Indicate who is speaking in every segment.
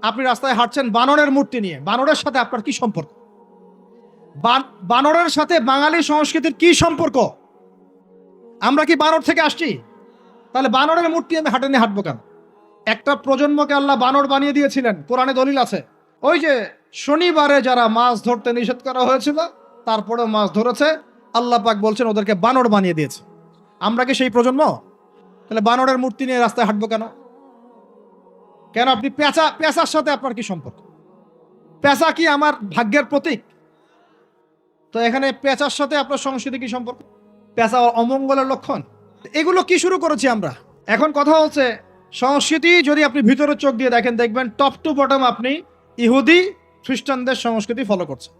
Speaker 1: আপনি রাস্তায় হাঁটছেন বানরের মূর্তি নিয়ে, বানরের সাথে আপনার কি সম্পর্ক? বানরের সাথে বাঙালি সংস্কৃতির কি সম্পর্ক? আমরা কি বানর থেকে আসছি? তাহলে বানরের মূর্তি আমি হাটে নিয়ে হাঁটবো কেন? একটা প্রজন্মকে আল্লাহ বানর বানিয়ে দিয়েছিলেন, কোরআনে দলিল আছে। ওই যে শনিবারে যারা মাছ ধরতে নিষেধ করা হয়েছিল তারপরেও মাছ ধরেছে, আল্লাহ পাক বলছেন ওদেরকে বানর বানিয়ে দিয়েছে। আমরা কি সেই প্রজন্ম? তাহলে বানরের মূর্তি নিয়ে রাস্তায় হাঁটবো কেন? কেন আপনি পেঁচার সাথে আপনার কি সম্পর্ক? পেঁচা কি আমার ভাগ্যের প্রতীক? তো এখানে পেঁচার সাথে আপনার সংস্কৃতি কি সম্পর্ক? পেঁচা অমঙ্গলের লক্ষণ? এগুলো কি শুরু করেছি আমরা? এখন কথা হচ্ছে সংস্কৃতি যদি আপনি ভিতরে চোখ দিয়ে দেখেন, দেখবেন টপ টু বটম আপনি ইহুদি খ্রিস্টানদের সংস্কৃতি ফলো করছেন।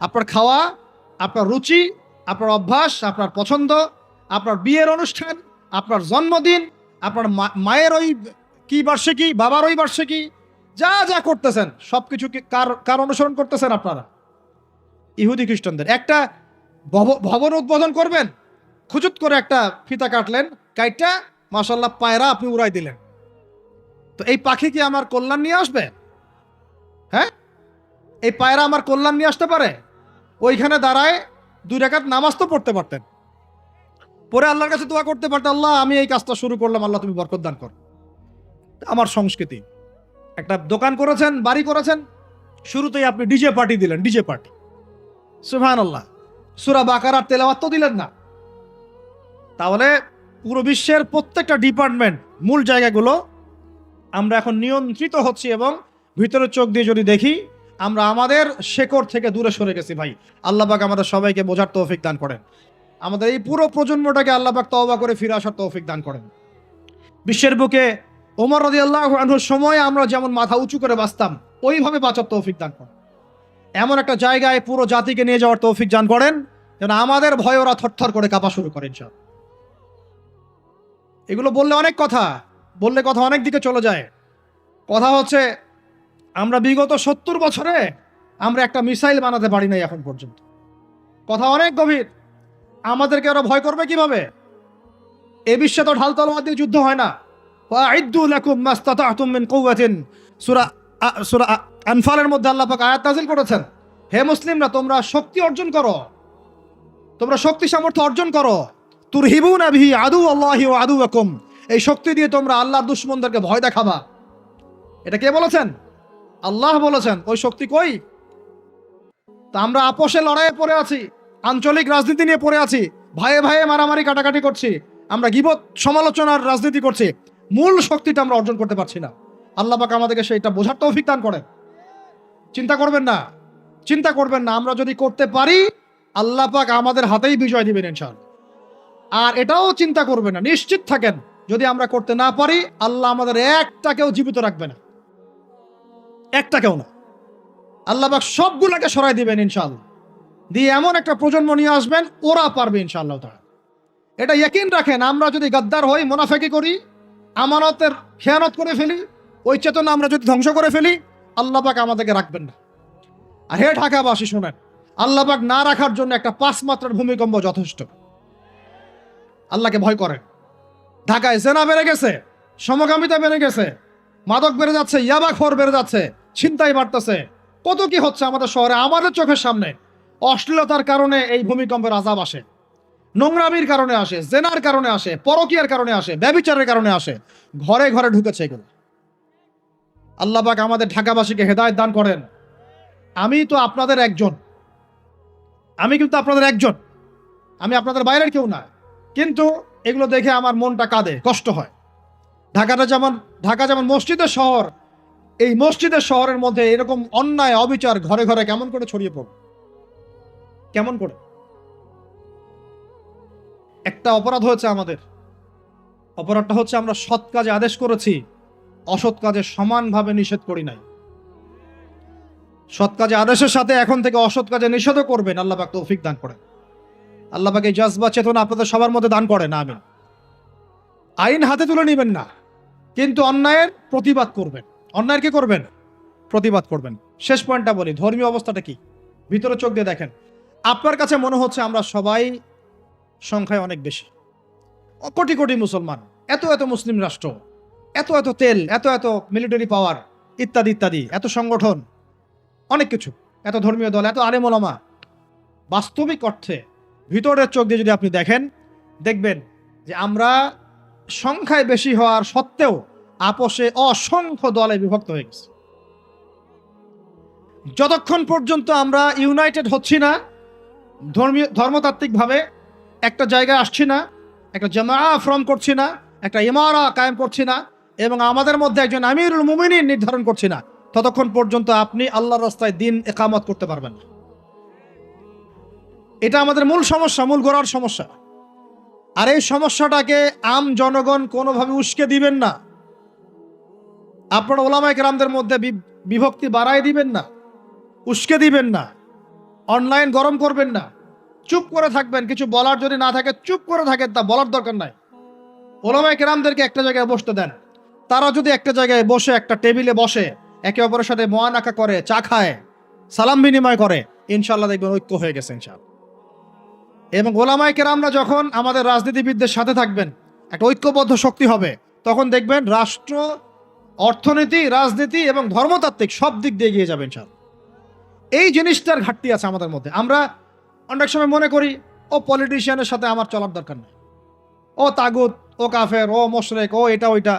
Speaker 1: আপনার খাওয়া, আপনার রুচি, আপনার অভ্যাস, আপনার পছন্দ, আপনার বিয়ের অনুষ্ঠান, আপনার জন্মদিন, আপনার মায়ের ওই কি বার্ষিকী, বাবার ওই বার্ষিকী, যা যা করতেছেন সবকিছু কার অনুসরণ করতেছেন আপনারা? ইহুদি খ্রিস্টানদের। একটা ভবন উদ্বোধন করবেন, খুচুত করে একটা ফিতা কাটলেন, কাইটটা মাশাআল্লাহ পায়রা আপনি উড়াই দিলেন। তো এই পাখি কি আমার কল্যাণ নিয়ে আসবে? হ্যাঁ, এই পায়রা আমার কল্যাণ নিয়ে আসতে পারে? ওইখানে দাঁড়ায় 2 রাকাত নামাজ তো পড়তে পারতেন, পরে আল্লাহর কাছে দোয়া করতে পারতেন, আল্লাহ আমি এই কাজটা শুরু করলাম, আল্লাহ তুমি বরকত দান কর। আমার সংস্কৃতি। একটা দোকান করেছেন, বাড়ি করেছেন, শুরুতেই আপনি ডিজে পার্টি দিলেন, ডিজে পার্টি। সুবহানাল্লাহ। সূরা বাকারার তেলাওয়াত তো দিলেন না। তাহলে পুরো বিশ্বের প্রত্যেকটা ডিপার্টমেন্ট, মূল জায়গাগুলো আমরা এখন নিয়ন্ত্রিত হচ্ছি, এবং ভিতরে চোখ দিয়ে যদি দেখি আমরা আমাদের শেকড় থেকে দূরে সরে গেছি। ভাই, আল্লাহ পাক আমাদের সবাইকে বোঝার তৌফিক দান করেন। আমাদের এই পুরো প্রজন্মটাকে আল্লাহ পাক তওবা করে ফিরে আসার তৌফিক দান করেন। বিশ্বের বুকে ওমর রাদিয়াল্লাহু আনহুর সময় আমরা যেমন মাথা উঁচু করে বাঁচতাম, ওইভাবে বাঁচার তৌফিক দান করেন। এমন একটা জায়গায় পুরো জাতিকে নিয়ে যাওয়ার তৌফিক দান করেন যেন আমাদের ভয়ে ওরা থরথর করে কাঁপা শুরু করেন। এগুলো বললে অনেক কথা, বললে কথা অনেক দিকে চলে যায়। কথা হচ্ছে আমরা বিগত 70 বছরে আমরা একটা মিসাইল বানাতে পারি নাই এখন পর্যন্ত। কথা অনেক গভীর। আমাদেরকে ওরা ভয় করবে কিভাবে? এ বিশ্বে তো ঢাল তলোয়ার দিয়ে যুদ্ধ হয় না। ওয়াইদ্দু লাকুম মাস্তাতাতুম মিন কুওয়াতিন, সূরা আনফালের মধ্যে আল্লাহ পাক আয়াত নাযিল করেছেন, হে মুসলিমরা তোমরা শক্তি অর্জন করো, তোমরা শক্তি সামর্থ্য অর্জন করো। তুরহিবুনা বিহি আদুওয়াল্লাহি ওয়া আদুওয়াকুম, এই শক্তি দিয়ে তোমরা আল্লাহর দুশমনদেরকে ভয় দেখাবা। এটা কে বলেছেন? আল্লাহ বলেছেন। ওই শক্তি কই? তা আমরা আপোষে লড়াইয়ে পড়ে আছি, আঞ্চলিক রাজনীতি নিয়ে পড়ে আছি, ভাইয়ে ভাইয়ে মারামারি কাটাকাটি করছি, আমরা গীবত সমালোচনার রাজনীতি করছি, মূল শক্তিটা আমরা অর্জন করতে পারছি না। আল্লাহ পাক আমাদেরকে সেইটা বোঝার তৌফিক দান করেন। চিন্তা করবেন না, চিন্তা করবেন না, আমরা যদি করতে পারি আল্লাহ পাক আমাদের হাতেই বিজয় দিবেন ইনশাআল্লাহ। আর এটাও চিন্তা করবেন না, নিশ্চিত থাকেন যদি আমরা করতে না পারি আল্লাহ আমাদের একটাকেও জীবিত রাখবে না, একটাকেও না। আল্লাহ পাক সবগুলাকে সরাই দিবেন ইনশাআল্লাহ, দিয়ে এমন একটা প্রজন্ম নিয়ে আসবেন ওরা পারবে ইনশাআল্লাহ তাআলা। এটা ইয়াকিন রাখেন। আমরা যদি গাদ্দার হই, মুনাফিকি করি, আমানতের খেয়ানত করে ফেলি, ওই চেতনা আমরা যদি ধ্বংস করে ফেলি, আল্লাহ পাক আমাদেরকে রাখবেন না। আর হে ঢাকাবাসী শোনেন, আল্লাহ পাক না রাখার জন্য একটা 5 মাত্রার ভূমিকম্প যথেষ্ট। আল্লাহকে ভয় করেন। ঢাকায় জেনা বেড়ে গেছে, সমকামিতা বেড়ে গেছে, মাদক বেড়ে যাচ্ছে, ইয়াবাখোর বেড়ে যাচ্ছে, ছিনতাই বাড়তেছে, কত কি হচ্ছে আমাদের শহরে, আমাদের চোখের সামনে। অশ্লীলতার কারণে এই ভূমিকম্পের আযাব আসে, নোংরামির কারণে আসে, জেনার কারণে আসে, পরকীয়ার কারণে আসে, ব্যভিচারের কারণে আসে, ঘরে ঘরে ঢুকেছে এগুলো। আল্লাহ পাক আমাদের ঢাকাবাসীকে হেদায়েত দান করেন। আমি তো আপনাদের একজন, আমি কিন্তু আপনাদের একজন, আমি আপনাদের বাইরের কেউ না। কিন্তু এগুলো দেখে আমার মনটা কাঁদে, কষ্ট হয়। ঢাকা যেমন মসজিদের শহর, এই মসজিদের শহরের মধ্যে এরকম অন্যায় অবিচার ঘরে ঘরে কেমন করে ছড়িয়ে পড়ে? কেমন করে? একটা অপরাধ হয়েছে আমাদের। অপরাধটা হচ্ছে আমরা সৎ কাজে আদেশ করেছি, অসৎ কাজে সমানভাবে নিষেধ করি নাই। সৎ কাজে আদেশের সাথে এখন থেকে অসৎ কাজে নিষেধও করবেন। আল্লাহ পাক তৌফিক দান করেন। আল্লাহ পাক এই জজবা চেতনা আপনাদের সবার মধ্যে দান করেন, আমিন। আইন হাতে তুলে নেবেন না, কিন্তু অন্যায়ের প্রতিবাদ করবেন। অন্যায়ের কি করবেন? প্রতিবাদ করবেন। শেষ পয়েন্টটা বলি, ধর্মীয় অবস্থাটা কি? ভিতরে চোখ দিয়ে দেখেন। আপনার কাছে মনে হচ্ছে আমরা সবাই সংখ্যায় অনেক বেশি, কোটি কোটি মুসলমান, এত এত মুসলিম রাষ্ট্র, এত এত তেল, এত এত মিলিটারি পাওয়ার, ইত্যাদি ইত্যাদি, এত সংগঠন, অনেক কিছু, এত ধর্মীয় দল, এত আলেম ওলামা। বাস্তবিক অর্থে ভিতরের চোখ দিয়ে যদি আপনি দেখেন, দেখবেন যে আমরা সংখ্যায় বেশি হওয়ার সত্ত্বেও আপোষে অসংখ্য দলে বিভক্ত হয়ে গেছি। যতক্ষণ পর্যন্ত আমরা ইউনাইটেড হচ্ছি না, ধর্মতাত্ত্বিকভাবে একটা জায়গায় আসছি না, একটা জামাআ ফর্ম করছি না, একটা ইমারা কায়েম করছি না, এবং আমাদের মধ্যে একজন আমিরুল মুমিনিন নির্ধারণ করছি না, ততক্ষণ পর্যন্ত আপনি আল্লাহর রাস্তায় দিন ইকামত করতে পারবেন না। এটা আমাদের মূল সমস্যা, মূল গোড়ার সমস্যা। আর এই সমস্যাটাকে আম জনগণ কোনোভাবে উস্কে দিবেন না। আপনারা ওলামায়ে কেরামদের মধ্যে বিভক্তি বাড়ায় দিবেন না, উস্কে দিবেন না, অনলাইন গরম করবেন না, চুপ করে থাকবেন। কিছু বলার যদি না থাকে চুপ করে থাকেন, তা বলার দরকার নাই। ওলামায়ে কেরামদেরকে একটা জায়গায় বসতে দেন। তারা যদি একটা জায়গায় বসে, একটা টেবিলে বসে, একে অপরের সাথে মোয়ানাকা করে, চা খায়, সালাম বিনিময় করে, ইনশাআল্লাহ দেখবেন ঐক্য হয়ে গেছে ইনশাআল্লাহ। এবং ওলামায়ে কেরামরা যখন আমাদের রাজনীতিবিদদের সাথে থাকবেন, একটা ঐক্যবদ্ধ শক্তি হবে, তখন দেখবেন রাষ্ট্র, অর্থনীতি, রাজনীতি এবং ধর্মতাত্ত্বিক সব দিক দিয়ে এগিয়ে যাবে ইনশাআল্লাহ। এই জিনিসটার ঘাটতি আছে আমাদের মধ্যে। আমরা অনেক সময় মনে করি ও পলিটিশিয়ানের সাথে আমার চলার দরকার নেই, ও তাগুত, ও কাফের, ও মোশরেক, ও এটা ওইটা।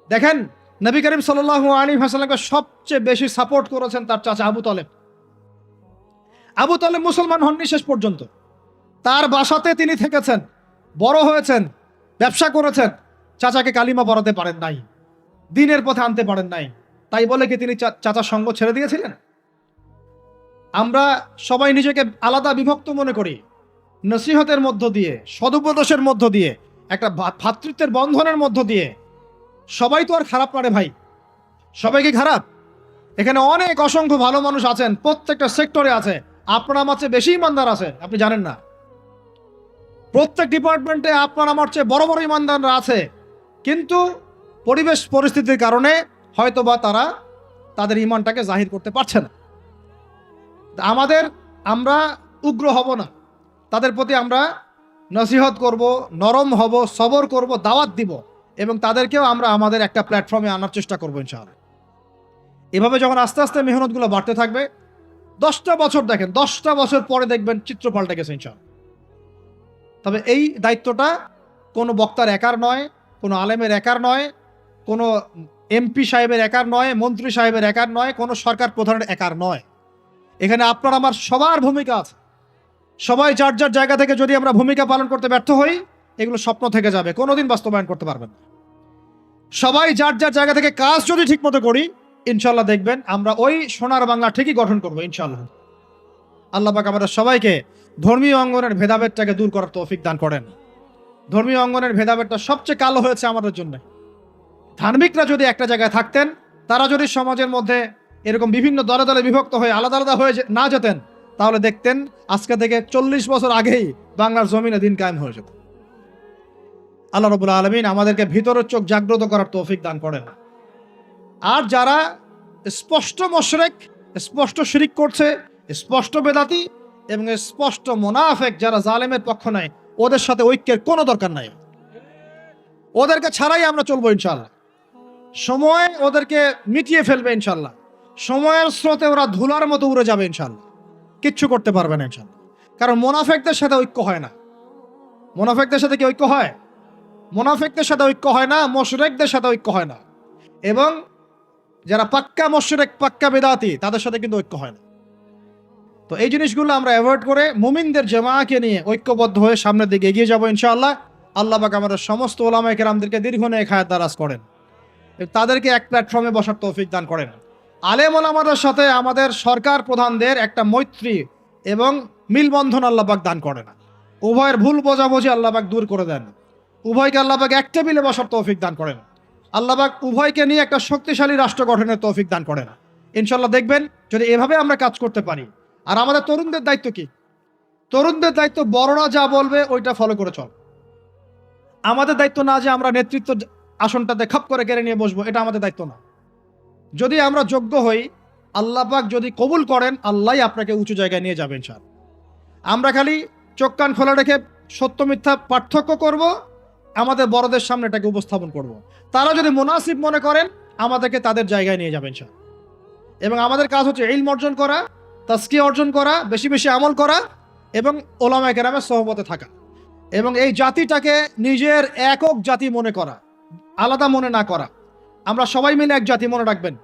Speaker 1: দেখেন, নবী করিম সাল্লাল্লাহু আলাইহি ওয়াসাল্লামকে সবচেয়ে বেশি সাপোর্ট করেছেন তার চাচা আবু তালেব। আবু তালেব মুসলমান হননি শেষ পর্যন্ত। তার বাসাতে তিনি থেকেছেন, বড় হয়েছেন, ব্যবসা করেছেন, চাচাকে কালিমা পড়াতে পারেন নাই, দ্বীনের পথে আনতে পারেন নাই। তাই বলে কি তিনি চাচার সঙ্গ ছেড়ে দিয়েছিলেন? আমরা সবাই নিজেকে আলাদা বিভক্ত মনে করি। নসিহতের মধ্য দিয়ে, সদুপদেশের মধ্য দিয়ে, একটা ভ্রাতৃত্বের বন্ধনের মধ্য দিয়ে। সবাই তো আর খারাপ না রে ভাই, সবাই কি খারাপ? এখানে অনেক অসংখ্য ভালো মানুষ আছেন, প্রত্যেকটা সেক্টরে আছে। আপনার আমার চেয়ে বেশি ইমানদার আছে, আপনি জানেন না। প্রত্যেক ডিপার্টমেন্টে আপনার আমার চেয়ে বড় বড় ইমানদাররা আছে, কিন্তু পরিবেশ পরিস্থিতির কারণে হয়তোবা তারা তাদের ইমানটাকে জাহির করতে পারছে না। আমরা উগ্র হব না, তাদের প্রতি আমরা নসিহত করব, নরম হব, সবর করব, দাওয়াত দিব, এবং তাদেরকেও আমরা আমাদের একটা প্ল্যাটফর্মে আনার চেষ্টা করবো ইনশাআল্লাহ। এভাবে যখন আস্তে আস্তে মেহনতগুলো বাড়তে থাকবে, 10টা বছর দেখেন, 10টা বছর পরে দেখবেন চিত্র পাল্টে গেছে ইনশাআল্লাহ। তবে এই দায়িত্বটা কোনো বক্তার একার নয়, কোনো আলেমের একার নয়, কোনো এমপি সাহেবের একার নয়, মন্ত্রী সাহেবের একার নয়, কোনো সরকার প্রধানের একার নয়। এখানে আপনার আমার সবার ভূমিকা আছে। সবাই যার যার জায়গা থেকে যদি আমরা ভূমিকা পালন করতে ব্যর্থ হই, এগুলো স্বপ্ন থেকে যাবে, কোনোদিন বাস্তবায়ন করতে পারবেন না। সবাই যার যার জায়গা থেকে কাজ যদি ঠিক মতো করি, ইনশাল্লাহ দেখবেন আমরা ওই সোনার বাংলা ঠিকই গঠন করবো ইনশাল্লাহ। আল্লাহ পাক আমাদের সবাইকে ধর্মীয় অঙ্গনের ভেদাভেদটাকে দূর করার তৌফিক দান করেন। ধর্মীয় অঙ্গনের ভেদাভেদটা সবচেয়ে কালো হয়েছে আমাদের জন্য। ধার্মিকরা যদি একটা জায়গায় থাকতেন, তারা যদি সমাজের মধ্যে এরকম বিভিন্ন দলে দলে বিভক্ত হয়ে আলাদা আলাদা হয়ে না যেতেন, তাহলে দেখতেন আজকে থেকে 40 বছর আগেই বাংলার জমিনে দিন কায়েম হয়ে যেত। আল্লাহ রাব্বুল আলামিন আমাদেরকে ভিতরের চোখ জাগ্রত করার তৌফিক দান করেন। আর যারা স্পষ্ট মুশরিক, স্পষ্ট শিরিক করছে, স্পষ্ট বেদাতি এবং স্পষ্ট মুনাফিক, যারা জালেমের পক্ষ নেয়, ওদের সাথে ঐক্যের কোনো দরকার নাই। ওদেরকে ছাড়াই আমরা চলবো ইনশাআল্লাহ। সময় ওদেরকে মিটিয়ে ফেলবে ইনশাআল্লাহ। সময়ের স্রোতে ওরা ধুলার মতো উড়ে যাবে ইনশাআল্লাহ, কিচ্ছু করতে পারবে না ইনশাআল্লাহ। কারণ মুনাফিকদের সাথে ঐক্য হয় না। মুনাফিকদের সাথে কি ঐক্য হয়? মুনাফিকদের সাথে ঐক্য হয় না, মুশরিকদের সাথে ঐক্য হয় না। এবং যারা পাক্কা মুশরিক, পাক্কা বেদাতি, তাদের সাথে কিন্তু ঐক্য হয় না। তো এই জিনিসগুলো আমরা অ্যাভয়েড করে মুমিনদের জামাআকে নিয়ে ঐক্যবদ্ধ হয়ে সামনের দিকে এগিয়ে যাবো ইনশাআল্লাহ। আল্লাহ পাক আমাদের সমস্ত ওলামায়ে কেরামদেরকে দীর্ঘ নেক হায়াত দারাজ করেন, তাদেরকে এক প্ল্যাটফর্মে বসার তৌফিক দান করেন। আলেম ওলামাদের সাথে আমাদের সরকার প্রধানদের একটা মৈত্রী এবং মিলবন্ধন আল্লাহ পাক দান করেন। উভয়ের ভুল বোঝাবুঝি আল্লাহ পাক দূর করে দেন। উভয়কে আল্লাহ পাক এক টেবিলে বসার তৌফিক দান করেন। আল্লাহ পাক উভয়কে নিয়ে একটা শক্তিশালী রাষ্ট্র গঠনের তৌফিক দান করেন ইনশাআল্লাহ। দেখবেন যদি এভাবে আমরা কাজ করতে পারি। আর আমাদের তরুণদের দায়িত্ব কি? তরুণদের দায়িত্ব বড়রা যা বলবে ওইটা ফলো করে চল। আমাদের দায়িত্ব না যে আমরা নেতৃত্ব আসনটাতে খাপ করে কেড়ে নিয়ে বসবো, এটা আমাদের দায়িত্ব না। যদি আমরা যোগ্য হই, আল্লাহ পাক যদি কবুল করেন, আল্লাহই আপনাকে উঁচু জায়গায় নিয়ে যাবেন ইনশাআল্লাহ। আমরা খালি চোখ কান খোলা রেখে সত্য মিথ্যা পার্থক্য করব, আমাদের বড়দের সামনে এটাকে উপস্থাপন করব। তারা যদি মুনাসিব মনে করেন, আমাদেরকে তাদের জায়গায় নিয়ে যাবেন ইনশাআল্লাহ। এবং আমাদের কাজ হচ্ছে ইলম অর্জন করা, তাজকিয়া অর্জন করা, বেশি বেশি আমল করা এবং ওলামায়ে কেরামের সোহবতে থাকা, এবং এই জাতিটাকে নিজের একক জাতি মনে করা, আলাদা মনে না করা। আমরা সবাই মিলে এক জাতি, মনে রাখবেন,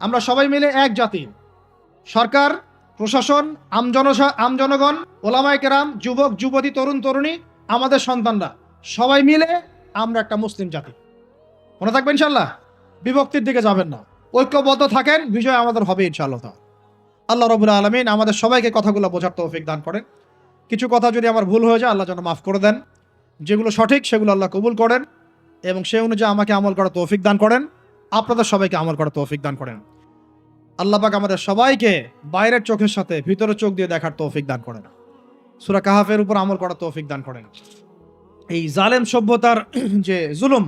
Speaker 1: আমরা সবাই মিলে এক জাতি। সরকার, প্রশাসন, আমজনগণ, ওলামায়ে কেরাম, যুবক যুবতী, তরুণ তরুণী, আমাদের সন্তানরা, সবাই মিলে আমরা একটা মুসলিম জাতি। মনে থাকবেন ইনশাআল্লাহ, বিভক্তির দিকে যাবেন না, ঐক্যবদ্ধ থাকেন, বিজয় আমাদের হবে ইনশাআল্লাহ। আল্লাহ রাব্বুল আলামিন আমাদের সবাইকে কথাগুলো বোঝার তৌফিক দান করেন। কিছু কথা যদি আমার ভুল হয়ে যায় আল্লাহ যেন মাফ করে দেন, যেগুলো সঠিক সেগুলো আল্লাহ কবুল করেন এবং সেই অনুযায়ী আমাকে আমল করার তৌফিক দান করেন, আপনাদের সবাইকে আমল করার তৌফিক দান করেন। আল্লাহ পাক আমাদের সবাইকে বাইরের চোখের সাথে ভিতরের চোখ দিয়ে দেখার তৌফিক দান করেন, সূরা কাহাফের উপর আমল করার তৌফিক দান করেন। এই জালেম সভ্যতার যে জুলুম,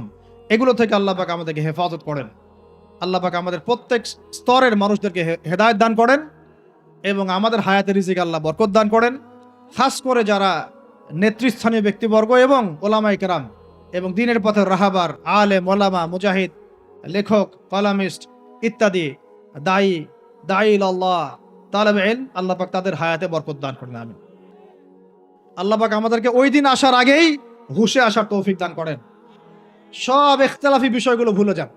Speaker 1: এগুলো থেকে আল্লাহ পাক আমাদেরকে হেফাজত করেন। আল্লাহ পাক আমাদের প্রত্যেক স্তরের মানুষদেরকে হেদায়েত দান করেন এবং আমাদের হায়াতে রিজিক আল্লাহ বরকত দান করেন। খাস করে যারা নেতৃস্থানীয় ব্যক্তিবর্গ এবং ওলামায়ে কেরাম এবং দ্বীনের পথের রাহাবার, আলেম, ওলামা, মুজাহিদ, লেখক, কলামিস্ট ইত্যাদি, দায়ী আল্লাহ, তালেবে ইলম, আল্লাহ পাক তাদের হায়াতে বরকত দান করেন। আমিন। আল্লাহ পাক আমাদেরকে ওই দিন আসার আগেই হুশে আসার তৌফিক দান করেন। সব ইখতিলাফি বিষয়গুলো ভুলে যান,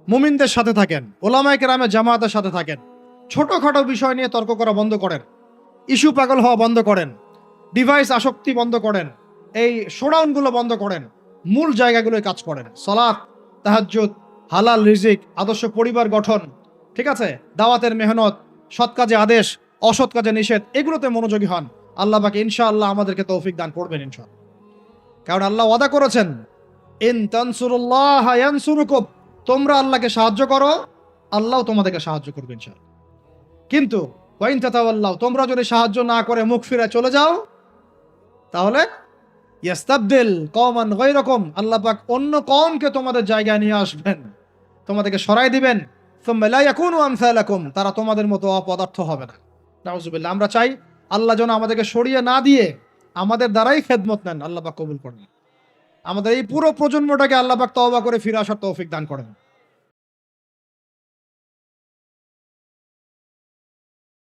Speaker 1: মুমিনদের সাথে থাকেন, ওলামায়ে কেরামের জামাতের সাথে থাকেন, ছোটখাটো বিষয় নিয়ে তর্ক করা বন্ধ করেন, ইস্যু পাগল হওয়া বন্ধ করেন, ডিভাইস আসক্তি বন্ধ করেন, এই শোডাউনগুলো বন্ধ করেন, মূল জায়গাগুলোয় কাজ করেন। সালাত, তাহাজ্জুদ, হালাল রিজিক, আদর্শ পরিবার গঠন, ঠিক আছে, দাওয়াতের মেহনত, সৎ কাজে আদেশ, অসৎ কাজে নিষেধ, এগুলোতে মনোযোগী হন। আল্লাহ পাক ইনশাআল্লাহ আমাদেরকে তৌফিক দান করবেন ইনশাআল্লাহ। কারণ আল্লাহ ওয়াদা করেছেন, ইন তানসুরুল্লাহ ইয়ানসুরুকুম, তোমরা আল্লাহকে সাহায্য করো, আল্লাহ তোমাদেরকে সাহায্য করবে ইনশাআল্লাহ। কিন্তু ওয়া ইন তাতাওয়াল্লাউ, তোমরা যদি সাহায্য না করে মুখ ফিরে চলে যাও, তাহলে ইয়াস্তাবদিল কওমান গায়রাকুম, আল্লাহ পাক অন্য কওমকে তোমাদের জায়গায় নিয়ে আসবেন, তোমাদেরকে সরাই দিবেন। সুম্মা লা ইয়াকুনু আমসালাকুম, তারা তোমাদের মতো অপদার্থ হবে না। নাউযুবিল্লাহ। আমরা চাই আল্লাহ যেন আমাদেরকে সরিয়ে না দিয়ে আমাদের দ্বারাই খেদমত নেন। আল্লাহ পাক কবুল করেন। আমাদের এই পুরো প্রজন্মটাকে আল্লাহ পাক তওবা করে ফিরে আসার তৌফিক দান করেন।